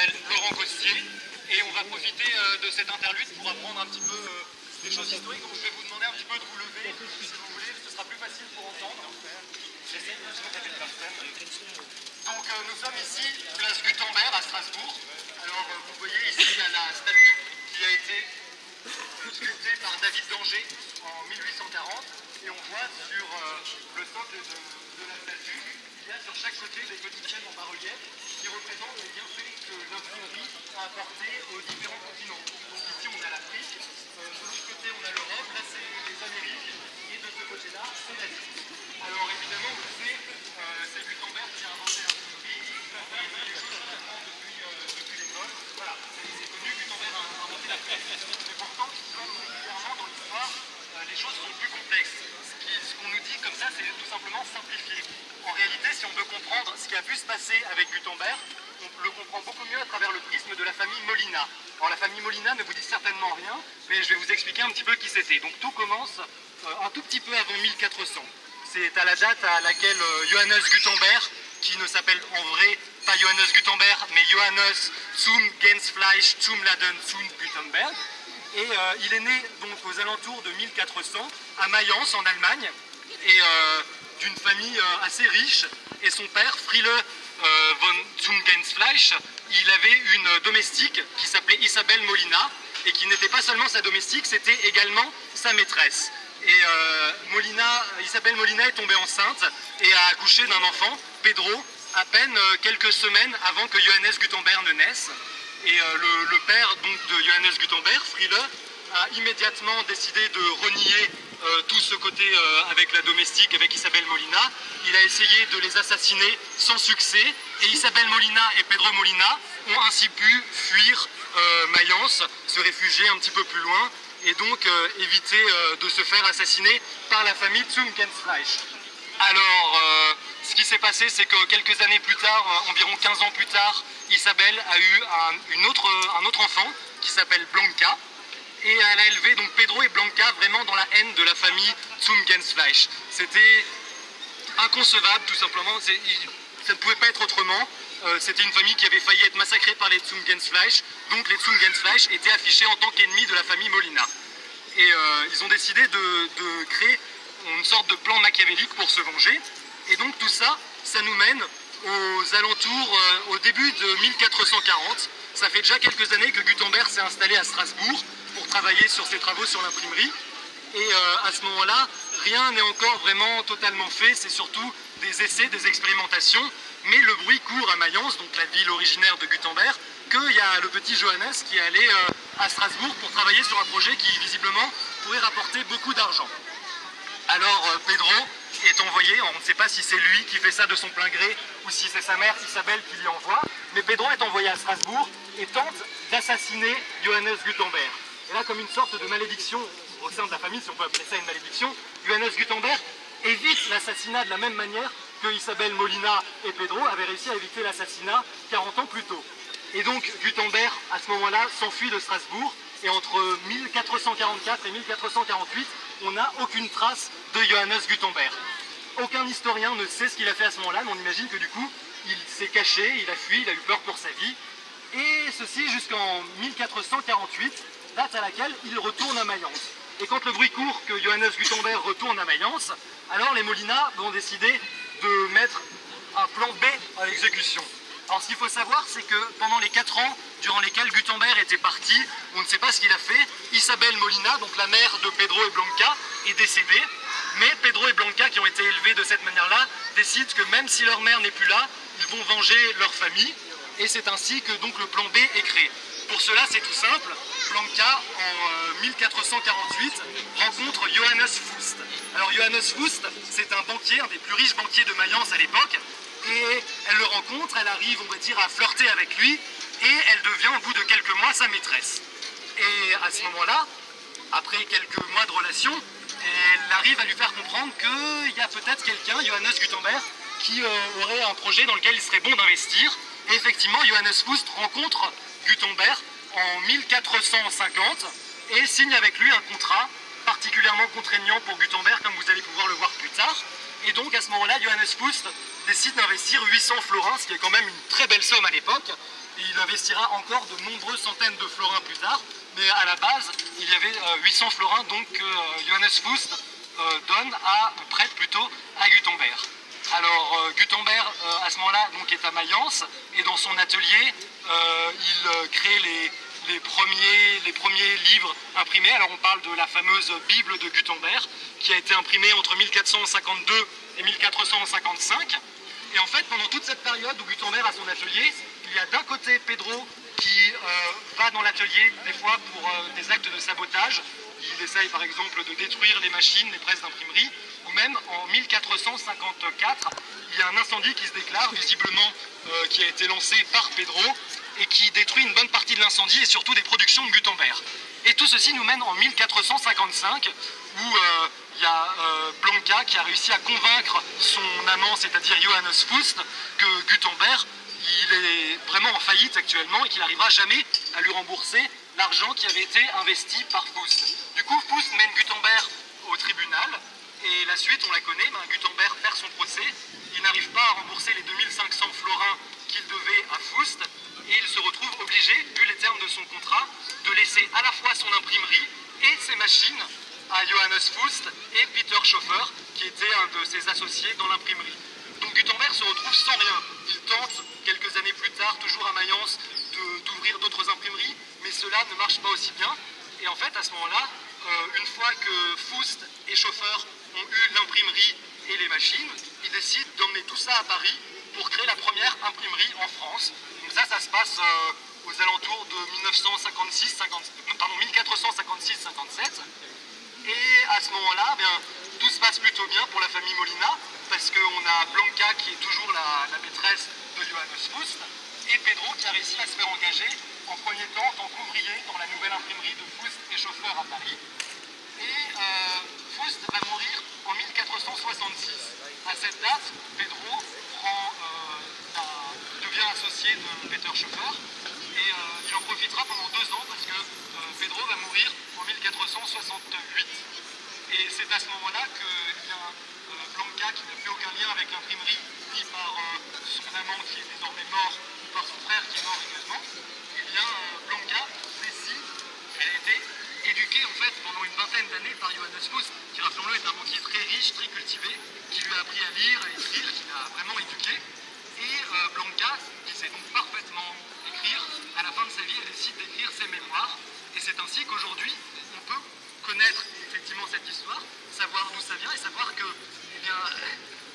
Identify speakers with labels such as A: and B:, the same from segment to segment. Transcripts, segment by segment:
A: s'appelle Laurent Costier et on va profiter de cette interlude pour apprendre un petit peu des choses historiques. Donc je vais vous demander un petit peu de vous lever si vous voulez, ce sera plus facile pour entendre. Donc nous sommes ici, place Gutenberg à Strasbourg. Alors vous voyez ici il y a la statue qui a été sculptée par David d'Angers en 1840 et on voit sur le socle de la statue, il y a sur chaque côté des petites chaînes en bas-relief qui représentent les bienfaits que l'imprimerie a apportés aux différents continents. Donc ici on a l'Afrique, de l'autre côté on a l'Europe, là c'est les Amériques et de ce côté-là c'est l'Asie. Alors évidemment on le sait, c'est Gutenberg qui a inventé l'imprimerie et des choses qu'on apprend depuis l'école. Voilà, c'est connu, Gutenberg a inventé la presse. Mais pourtant, comme régulièrement dans l'histoire, les choses sont plus complexes. Ce qu'on nous dit comme ça, c'est tout simplement simplifié. En réalité, si on veut comprendre ce qui a pu se passer avec Gutenberg, on le comprend beaucoup mieux à travers le prisme de la famille Molina. Alors la famille Molina ne vous dit certainement rien, mais je vais vous expliquer un petit peu qui c'était. Donc tout commence un tout petit peu avant 1400. C'est à la date à laquelle Johannes Gutenberg, qui ne s'appelle en vrai pas Johannes Gutenberg, mais Johannes zum Gensfleisch zum Laden zum Gutenberg. Et il est né donc aux alentours de 1400 à Mayence en Allemagne, et d'une famille assez riche. Et son père, Friele von zum Gensfleisch, il avait une domestique qui s'appelait Isabelle Molina, et qui n'était pas seulement sa domestique, c'était également sa maîtresse. Et Isabelle Molina est tombée enceinte et a accouché d'un enfant, Pedro, à peine quelques semaines avant que Johannes Gutenberg ne naisse. Et le père donc, de Johannes Gutenberg, Friele, a immédiatement décidé de renier tout ce côté avec la domestique, avec Isabelle Molina. Il a essayé de les assassiner sans succès, et Isabelle Molina et Pedro Molina ont ainsi pu fuir Mayence, se réfugier un petit peu plus loin, et donc éviter de se faire assassiner par la famille zum Gensfleisch. Alors, ce qui s'est passé, c'est que quelques années plus tard, environ 15 ans plus tard, Isabelle a eu un autre enfant qui s'appelle Blanca, et elle a élevé donc Pedro et Blanca vraiment dans la haine de la famille zum Gensfleisch. C'était inconcevable tout simplement, ça ne pouvait pas être autrement. C'était une famille qui avait failli être massacrée par les zum Gensfleisch, donc les zum Gensfleisch étaient affichés en tant qu'ennemis de la famille Molina. Et ils ont décidé de créer une sorte de plan machiavélique pour se venger. Et donc tout ça, ça nous mène aux alentours, au début de 1440. Ça fait déjà quelques années que Gutenberg s'est installé à Strasbourg pour travailler sur ses travaux sur l'imprimerie. Et à ce moment-là, rien n'est encore vraiment totalement fait, c'est surtout des essais, des expérimentations. Mais le bruit court à Mayence, donc la ville originaire de Gutenberg, qu'il y a le petit Johannes qui est allé à Strasbourg pour travailler sur un projet qui visiblement pourrait rapporter beaucoup d'argent. Alors Pedro est envoyé, on ne sait pas si c'est lui qui fait ça de son plein gré ou si c'est sa mère Isabelle qui lui envoie, mais Pedro est envoyé à Strasbourg et tente d'assassiner Johannes Gutenberg. Et là, comme une sorte de malédiction au sein de la famille, si on peut appeler ça une malédiction, Johannes Gutenberg évite l'assassinat de la même manière que Isabelle Molina et Pedro avaient réussi à éviter l'assassinat 40 ans plus tôt. Et donc Gutenberg, à ce moment-là, s'enfuit de Strasbourg, et entre 1444 et 1448, on n'a aucune trace de Johannes Gutenberg. Aucun historien ne sait ce qu'il a fait à ce moment-là, mais on imagine que du coup, il s'est caché, il a fui, il a eu peur pour sa vie, et ceci jusqu'en 1448, date à laquelle il retourne à Mayence. Et quand le bruit court que Johannes Gutenberg retourne à Mayence, alors les Molina vont décider de mettre un plan B à l'exécution. Alors ce qu'il faut savoir, c'est que pendant les 4 ans durant lesquels Gutenberg était parti, on ne sait pas ce qu'il a fait. Isabelle Molina, donc la mère de Pedro et Blanca, est décédée. Mais Pedro et Blanca, qui ont été élevés de cette manière-là, décident que même si leur mère n'est plus là, ils vont venger leur famille. Et c'est ainsi que donc le plan B est créé. Pour cela, c'est tout simple. Blanca, en 1448, rencontre Johannes Fust. Alors Johannes Fust, c'est un banquier, un des plus riches banquiers de Mayence à l'époque. Et elle le rencontre, elle arrive, on va dire, à flirter avec lui. Et elle devient, au bout de quelques mois, sa maîtresse. Et à ce moment-là, après quelques mois de relation, elle arrive à lui faire comprendre qu'il y a peut-être quelqu'un, Johannes Gutenberg, qui aurait un projet dans lequel il serait bon d'investir. Et effectivement, Johannes Fust rencontre Gutenberg en 1450 et signe avec lui un contrat particulièrement contraignant pour Gutenberg, comme vous allez pouvoir le voir plus tard. Et donc à ce moment-là, Johannes Fust décide d'investir 800 florins, ce qui est quand même une très belle somme à l'époque, et il investira encore de nombreuses centaines de florins plus tard, mais à la base, il y avait 800 florins donc, que Johannes Fust prête plutôt à Gutenberg. Alors Gutenberg à ce moment-là donc, est à Mayence et dans son atelier il crée les premiers livres imprimés. Alors on parle de la fameuse Bible de Gutenberg qui a été imprimée entre 1452 et 1455. Et en fait pendant toute cette période où Gutenberg a son atelier, il y a d'un côté Pedro qui va dans l'atelier des fois pour des actes de sabotage. Il essaye par exemple de détruire les machines, les presses d'imprimerie, ou même en 1454, il y a un incendie qui se déclare, visiblement qui a été lancé par Pedro, et qui détruit une bonne partie de l'incendie et surtout des productions de Gutenberg. Et tout ceci nous mène en 1455, où il y a Blanca qui a réussi à convaincre son amant, c'est-à-dire Johannes Fust, que Gutenberg, il est vraiment en faillite actuellement et qu'il n'arrivera jamais à lui rembourser l'argent qui avait été investi par Fust. Du coup, Fust mène Gutenberg au tribunal et la suite, on la connaît, Gutenberg perd son procès, il n'arrive pas à rembourser les 2500 florins qu'il devait à Fust et il se retrouve obligé, vu les termes de son contrat, de laisser à la fois son imprimerie et ses machines à Johannes Fust et Peter Schoeffer, qui était un de ses associés dans l'imprimerie. Donc Gutenberg se retrouve sans rien. Il tente, quelques années plus tard, toujours à Mayence, d'ouvrir d'autres imprimeries, mais cela ne marche pas aussi bien. Et en fait, à ce moment-là, une fois que Fust et Schoeffer ont eu l'imprimerie et les machines, ils décident d'emmener tout ça à Paris pour créer la première imprimerie en France. Donc ça se passe aux alentours de 1456-57. Et à ce moment-là, tout se passe plutôt bien pour la famille Molina, parce qu'on a Blanca qui est toujours la maîtresse de Johannes Fust, et Pedro qui a réussi à se faire engager en premier temps en tant qu'ouvrier dans la nouvelle imprimerie de Fust et Schoeffer à Paris. Et Fust va mourir en 1466. À cette date, Pedro devient associé de Peter Schoeffer et il en profitera pendant 2 ans parce que Pedro va mourir en 1468. Et c'est à ce moment-là que Blanca, qui n'a plus aucun lien avec l'imprimerie, ni par son amant qui est désormais mort, ou par son frère qui est mort également, Blanca décide, elle a été éduquée en fait pendant une vingtaine d'années par Johannes Fust, qui rappelons-le est un banquier très riche, très cultivé, qui lui a appris à lire, à écrire, qui l'a vraiment éduqué. Et Blanca, qui sait donc parfaitement écrire, à la fin de sa vie, elle décide d'écrire ses mémoires. Et c'est ainsi qu'aujourd'hui, on peut connaître effectivement cette histoire, savoir d'où ça vient et savoir que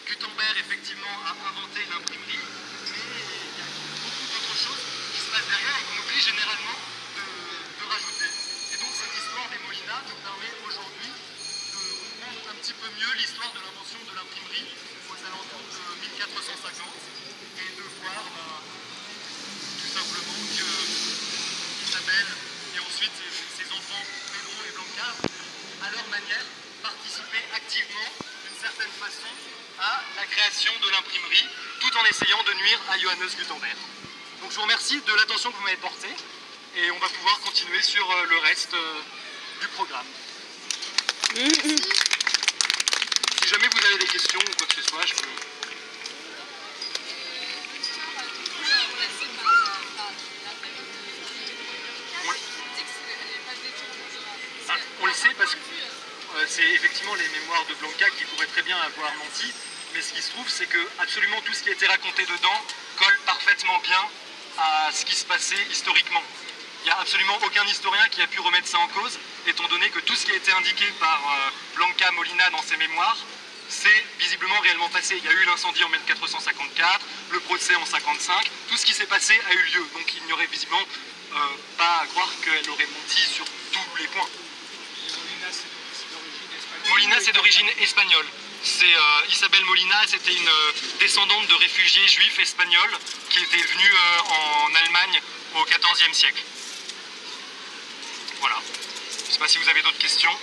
A: Gutenberg effectivement a inventé l'imprimerie, mais il y a beaucoup d'autres choses qui se passent derrière et qu'on oublie généralement de rajouter. Et donc cette histoire des Molina nous permet aujourd'hui de comprendre un petit peu mieux l'histoire de l'invention de l'imprimerie aux alentours de 1450 et de voir tout simplement que Isabelle et ensuite ses enfants Pedro et Blanca, à leur manière, participer activement d'une certaine façon à la création de l'imprimerie, tout en essayant de nuire à Johannes Gutenberg. Donc je vous remercie de l'attention que vous m'avez portée et on va pouvoir continuer sur le reste du programme. Si jamais vous avez des questions ou quoi que ce soit, je peux... On le sait parce que c'est effectivement les mémoires de Blanca qui pourraient très bien avoir menti, mais ce qui se trouve, c'est que absolument tout ce qui a été raconté dedans colle parfaitement bien à ce qui se passait historiquement. Il n'y a absolument aucun historien qui a pu remettre ça en cause, étant donné que tout ce qui a été indiqué par Blanca Molina dans ses mémoires, c'est visiblement réellement passé. Il y a eu l'incendie en 1454, le procès en 55, tout ce qui s'est passé a eu lieu, donc il n'y aurait visiblement pas à croire qu'elle aurait menti sur tous les points. Molina, c'est d'origine espagnole. C'est Isabelle Molina, c'était une descendante de réfugiés juifs espagnols qui étaient venus en Allemagne au XIVe siècle. Voilà. Je ne sais pas si vous avez d'autres questions.